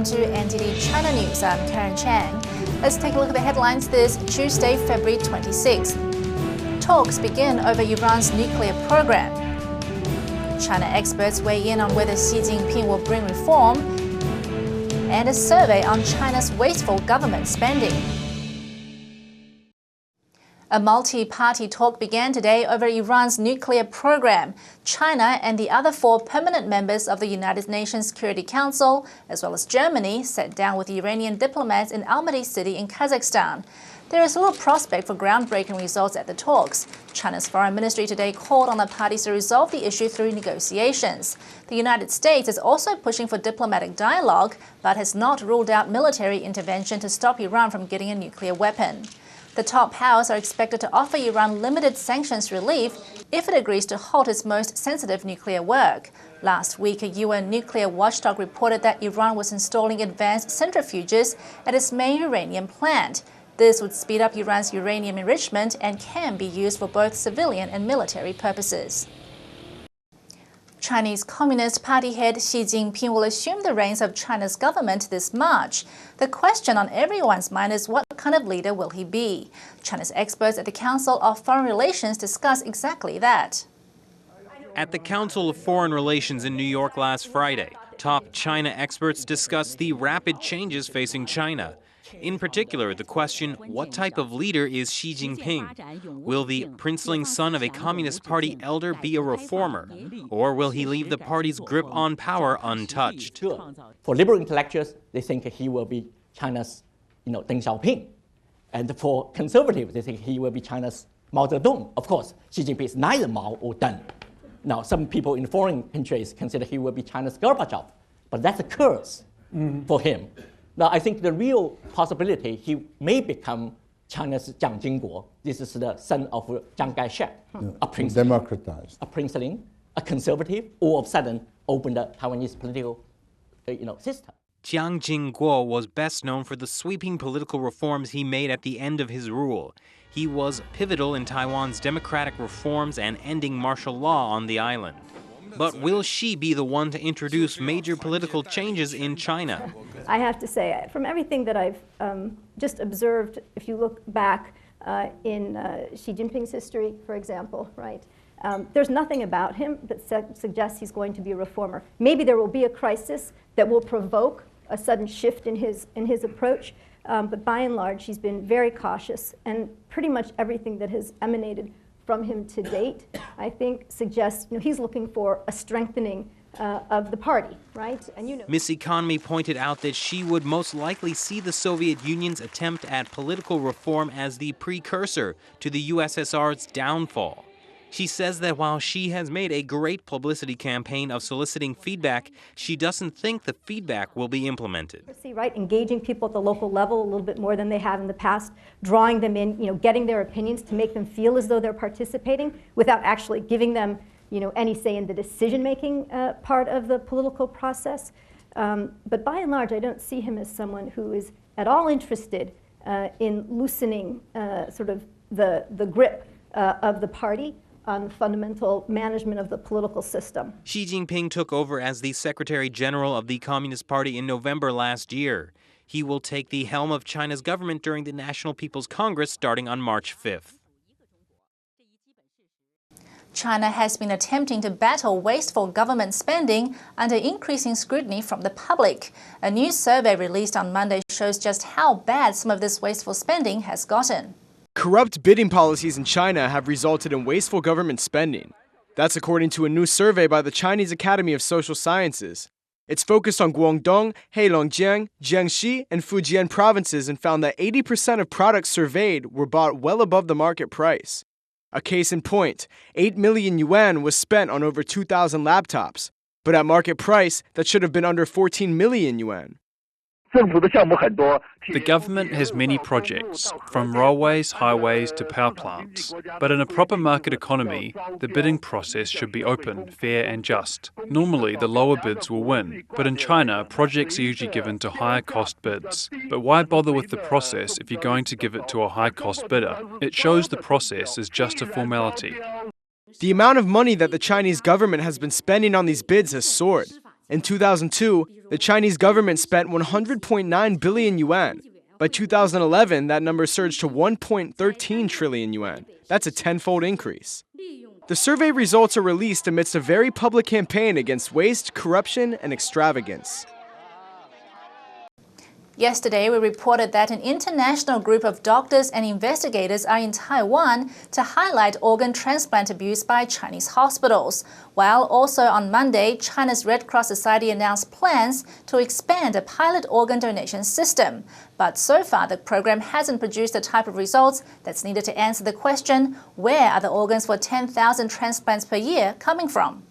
welcome to NTD China News. I'm Karen Chang. Let's take a look at the headlines this Tuesday, February 26th. Talks begin over Iran's nuclear program. China experts weigh in on whether Xi Jinping will bring reform. And a survey on China's wasteful government spending. A multi-party talk began today over Iran's nuclear program. China and the other 4 permanent members of the United Nations Security Council, as well as Germany, sat down with Iranian diplomats in Almaty City in Kazakhstan. There is little prospect for groundbreaking results at the talks. China's foreign ministry today called on the parties to resolve the issue through negotiations. The United States is also pushing for diplomatic dialogue, but has not ruled out military intervention to stop Iran from getting a nuclear weapon. The top powers are expected to offer Iran limited sanctions relief if it agrees to halt its most sensitive nuclear work. Last week, a UN nuclear watchdog reported that Iran was installing advanced centrifuges at its main uranium plant. This would speed up Iran's uranium enrichment and can be used for both civilian and military purposes. Chinese Communist Party head Xi Jinping will assume the reins of China's government this March. The question on everyone's mind is what kind of leader will he be? China's experts at the Council of Foreign Relations discuss exactly that. At the Council of Foreign Relations in New York last Friday, top China experts discussed the rapid changes facing China. In particular, the question, what type of leader is Xi Jinping? Will the princeling son of a Communist Party elder be a reformer? Or will he leave the party's grip on power untouched? For liberal intellectuals, they think he will be China's Deng Xiaoping. And for conservatives, they think he will be China's Mao Zedong. Of course, Xi Jinping is neither Mao or Deng. Now, some people in foreign countries consider he will be China's Gorbachev. But that's a curse for him. Now, I think the real possibility, he may become China's Jiang Jingguo. This is the son of Chiang Kai-shek, a princeling, democratized, a princeling, a conservative, all of a sudden opened the Taiwanese political system. Jiang Jingguo was best known for the sweeping political reforms he made at the end of his rule. He was pivotal in Taiwan's democratic reforms and ending martial law on the island. But will Xi be the one to introduce major political changes in China? I have to say, from everything that I've just observed, if you look back in Xi Jinping's history, for example, right, there's nothing about him that suggests he's going to be a reformer. Maybe there will be a crisis that will provoke a sudden shift in his approach, but by and large, he's been very cautious, and pretty much everything that has emanated from him to date, I think, suggests he's looking for a strengthening of the party, right? And Miss Economy pointed out that Xi would most likely see the Soviet Union's attempt at political reform as the precursor to the USSR's downfall. She says that while Xi has made a great publicity campaign of soliciting feedback, she doesn't think the feedback will be implemented. Right, engaging people at the local level a little bit more than they have in the past, drawing them in, getting their opinions to make them feel as though they're participating without actually giving them, any say in the decision-making part of the political process. But by and large, I don't see him as someone who is at all interested in loosening sort of the grip of the party on the fundamental management of the political system. Xi Jinping took over as the Secretary General of the Communist Party in November last year. He will take the helm of China's government during the National People's Congress starting on March 5th. China has been attempting to battle wasteful government spending under increasing scrutiny from the public. A new survey released on Monday shows just how bad some of this wasteful spending has gotten. Corrupt bidding policies in China have resulted in wasteful government spending. That's according to a new survey by the Chinese Academy of Social Sciences. It's focused on Guangdong, Heilongjiang, Jiangxi, and Fujian provinces and found that 80% of products surveyed were bought well above the market price. A case in point, 8 million yuan was spent on over 2,000 laptops, but at market price, that should have been under 14 million yuan. The government has many projects, from railways, highways to power plants. But in a proper market economy, the bidding process should be open, fair and just. Normally, the lower bids will win, but in China, projects are usually given to higher cost bids. But why bother with the process if you're going to give it to a high cost bidder? It shows the process is just a formality. The amount of money that the Chinese government has been spending on these bids has soared. In 2002, the Chinese government spent 100.9 billion yuan. By 2011, that number surged to 1.13 trillion yuan. That's a tenfold increase. The survey results are released amidst a very public campaign against waste, corruption, and extravagance. Yesterday, we reported that an international group of doctors and investigators are in Taiwan to highlight organ transplant abuse by Chinese hospitals, while also on Monday, China's Red Cross Society announced plans to expand a pilot organ donation system. But so far, the program hasn't produced the type of results that's needed to answer the question, where are the organs for 10,000 transplants per year coming from?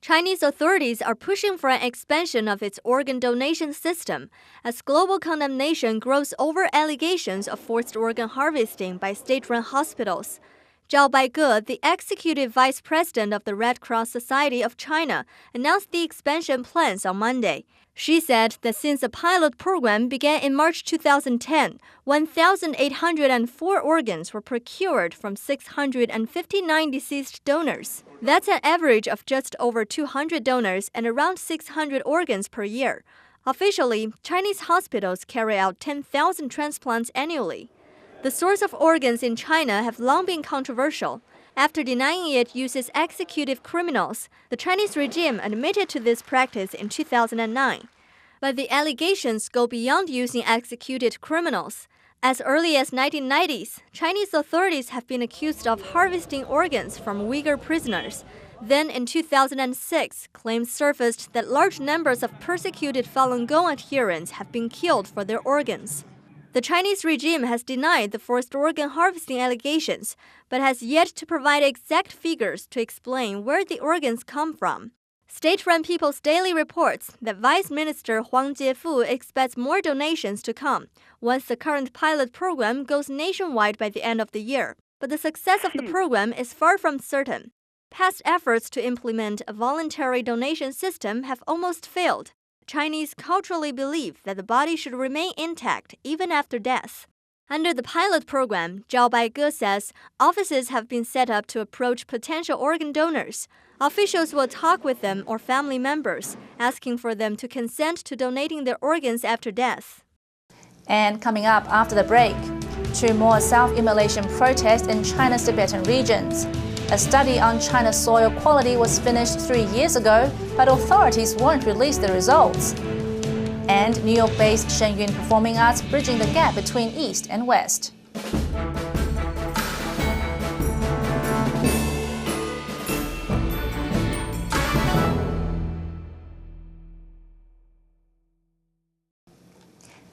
Chinese authorities are pushing for an expansion of its organ donation system as global condemnation grows over allegations of forced organ harvesting by state-run hospitals. Zhao Baige, the executive vice president of the Red Cross Society of China, announced the expansion plans on Monday. She said that since the pilot program began in March 2010, 1,804 organs were procured from 659 deceased donors. That's an average of just over 200 donors and around 600 organs per year. Officially, Chinese hospitals carry out 10,000 transplants annually. The source of organs in China have long been controversial. After denying it uses executive criminals, the Chinese regime admitted to this practice in 2009. But the allegations go beyond using executed criminals. As early as 1990s, Chinese authorities have been accused of harvesting organs from Uyghur prisoners. Then in 2006, claims surfaced that large numbers of persecuted Falun Gong adherents have been killed for their organs. The Chinese regime has denied the forced organ harvesting allegations, but has yet to provide exact figures to explain where the organs come from. State-run People's Daily reports that Vice Minister Huang Jiefu expects more donations to come once the current pilot program goes nationwide by the end of the year. But the success of the program is far from certain. Past efforts to implement a voluntary donation system have almost failed. Chinese culturally believe that the body should remain intact even after death. Under the pilot program, Zhao Baige says offices have been set up to approach potential organ donors. Officials will talk with them or family members, asking for them to consent to donating their organs after death. And coming up after the break, 2 more self-immolation protests in China's Tibetan regions. A study on China's soil quality was finished 3 years ago, but authorities won't release the results. And New York-based Shen Yun Performing Arts bridging the gap between East and West.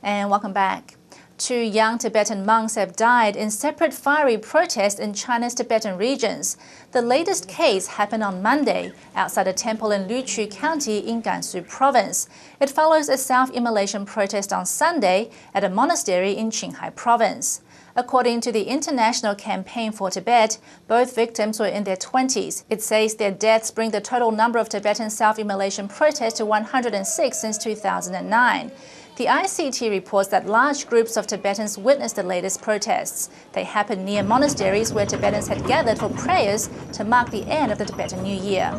And welcome back. 2 young Tibetan monks have died in separate fiery protests in China's Tibetan regions. The latest case happened on Monday outside a temple in Luchu County in Gansu Province. It follows a self-immolation protest on Sunday at a monastery in Qinghai Province. According to the International Campaign for Tibet, both victims were in their 20s. It says their deaths bring the total number of Tibetan self-immolation protests to 106 since 2009. The ICT reports that large groups of Tibetans witnessed the latest protests. They happened near monasteries where Tibetans had gathered for prayers to mark the end of the Tibetan New Year.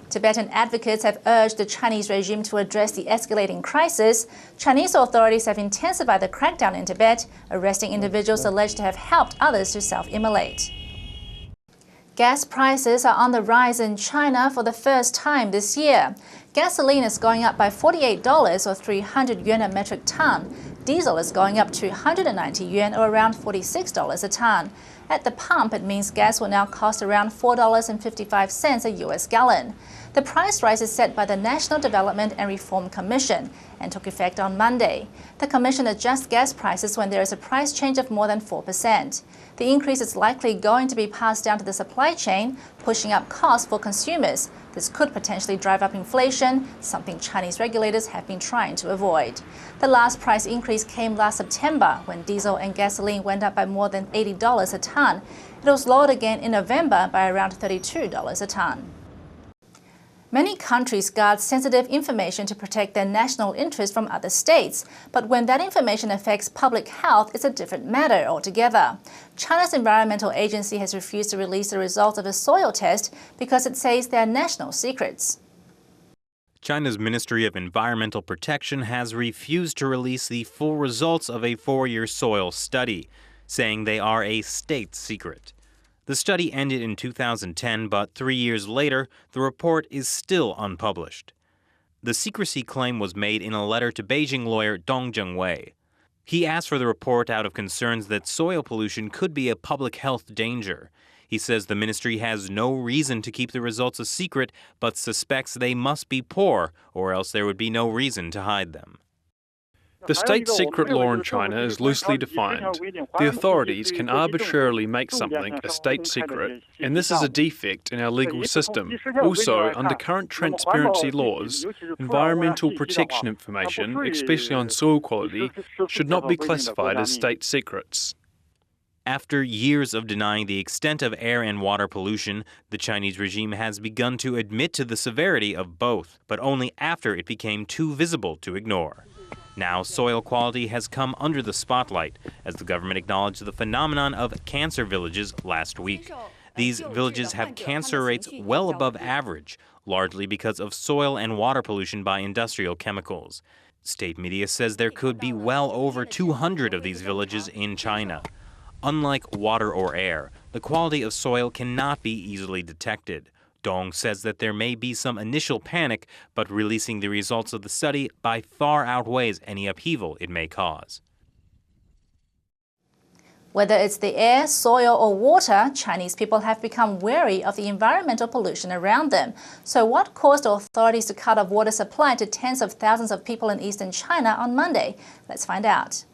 Tibetan advocates have urged the Chinese regime to address the escalating crisis. Chinese authorities have intensified the crackdown in Tibet, arresting individuals alleged to have helped others to self-immolate. Gas prices are on the rise in China for the first time this year. Gasoline is going up by $48 or 300 yuan a metric ton. Diesel is going up to 190 yuan or around $46 a ton. At the pump, it means gas will now cost around $4.55 a US gallon. The price rise is set by the National Development and Reform Commission and took effect on Monday. The commission adjusts gas prices when there is a price change of more than 4%. The increase is likely going to be passed down to the supply chain, pushing up costs for consumers. This could potentially drive up inflation, something Chinese regulators have been trying to avoid. The last price increase came last September when diesel and gasoline went up by more than $80 a ton. It was lowered again in November by around $32 a ton. Many countries guard sensitive information to protect their national interests from other states, but when that information affects public health, it's a different matter altogether. China's environmental agency has refused to release the results of a soil test because it says they are national secrets. China's Ministry of Environmental Protection has refused to release the full results of a 4-year soil study, saying they are a state secret. The study ended in 2010, but 3 years later, the report is still unpublished. The secrecy claim was made in a letter to Beijing lawyer Dong Zhengwei. He asked for the report out of concerns that soil pollution could be a public health danger. He says the ministry has no reason to keep the results a secret, but suspects they must be poor, or else there would be no reason to hide them. The state secret law in China is loosely defined. The authorities can arbitrarily make something a state secret, and this is a defect in our legal system. Also, under current transparency laws, environmental protection information, especially on soil quality, should not be classified as state secrets. After years of denying the extent of air and water pollution, the Chinese regime has begun to admit to the severity of both, but only after it became too visible to ignore. Now, soil quality has come under the spotlight as the government acknowledged the phenomenon of cancer villages last week. These villages have cancer rates well above average, largely because of soil and water pollution by industrial chemicals. State media says there could be well over 200 of these villages in China. Unlike water or air, the quality of soil cannot be easily detected. Dong says that there may be some initial panic, but releasing the results of the study by far outweighs any upheaval it may cause. Whether it's the air, soil or water, Chinese people have become wary of the environmental pollution around them. So what caused authorities to cut off water supply to tens of thousands of people in eastern China on Monday? Let's find out.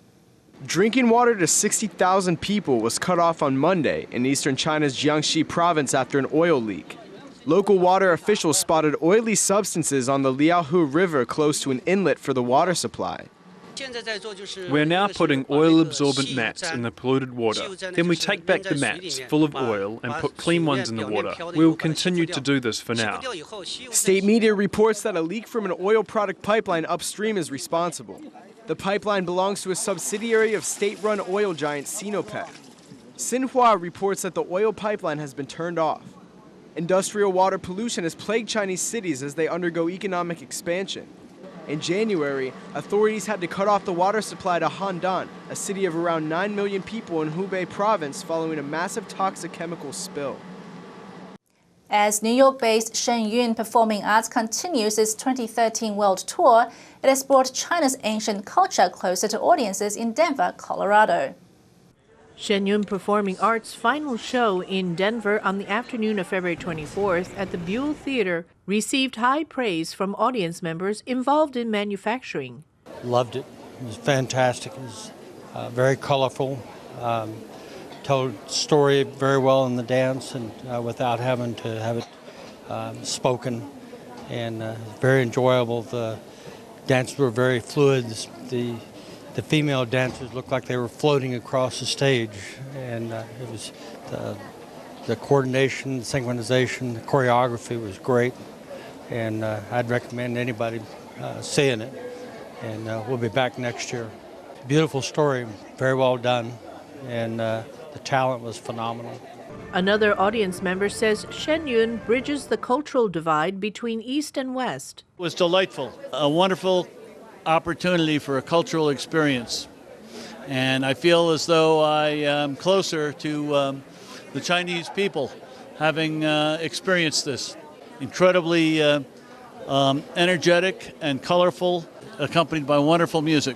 Drinking water to 60,000 people was cut off on Monday in eastern China's Jiangxi province after an oil leak. Local water officials spotted oily substances on the Liaohu River close to an inlet for the water supply. We're now putting oil-absorbent mats in the polluted water. Then we take back the mats full of oil and put clean ones in the water. We will continue to do this for now. State media reports that a leak from an oil product pipeline upstream is responsible. The pipeline belongs to a subsidiary of state-run oil giant Sinopec. Xinhua reports that the oil pipeline has been turned off. Industrial water pollution has plagued Chinese cities as they undergo economic expansion. In January, authorities had to cut off the water supply to Handan, a city of around 9 million people in Hubei province following a massive toxic chemical spill. As New York-based Shen Yun Performing Arts continues its 2013 world tour, it has brought China's ancient culture closer to audiences in Denver, Colorado. Shen Yun Performing Arts' final show in Denver on the afternoon of February 24th at the Buell Theater received high praise from audience members involved in manufacturing. Loved it. It was fantastic. It was very colorful. Told story very well in the dance and without having to have it spoken, and very enjoyable. The dances were very fluid. The female dancers looked like they were floating across the stage, and it was the coordination, the synchronization, the choreography was great, and I'd recommend anybody seeing it, and we'll be back next year. Beautiful story, very well done, and the talent was phenomenal. Another audience member says Shen Yun bridges the cultural divide between East and West. It was delightful, a wonderful opportunity for a cultural experience. And I feel as though I am closer to the Chinese people having experienced this. Incredibly energetic and colorful, accompanied by wonderful music.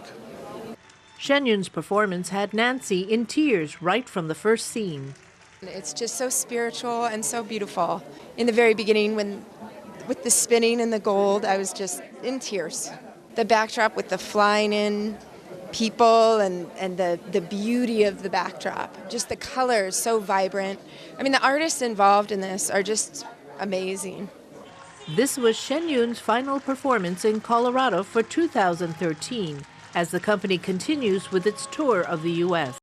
Shen Yun's performance had Nancy in tears right from the first scene. It's just so spiritual and so beautiful. In the very beginning, with the spinning and the gold, I was just in tears. The backdrop with the flying in people and the beauty of the backdrop, just the colors, so vibrant. I mean, the artists involved in this are just amazing. This was Shen Yun's final performance in Colorado for 2013, as the company continues with its tour of the U.S.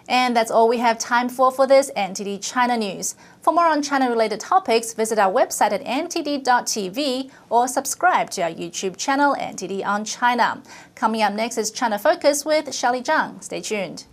And that's all we have time for this NTD China News. For more on China-related topics, visit our website at ntd.tv or subscribe to our YouTube channel, NTD on China. Coming up next is China Focus with Shelley Zhang. Stay tuned.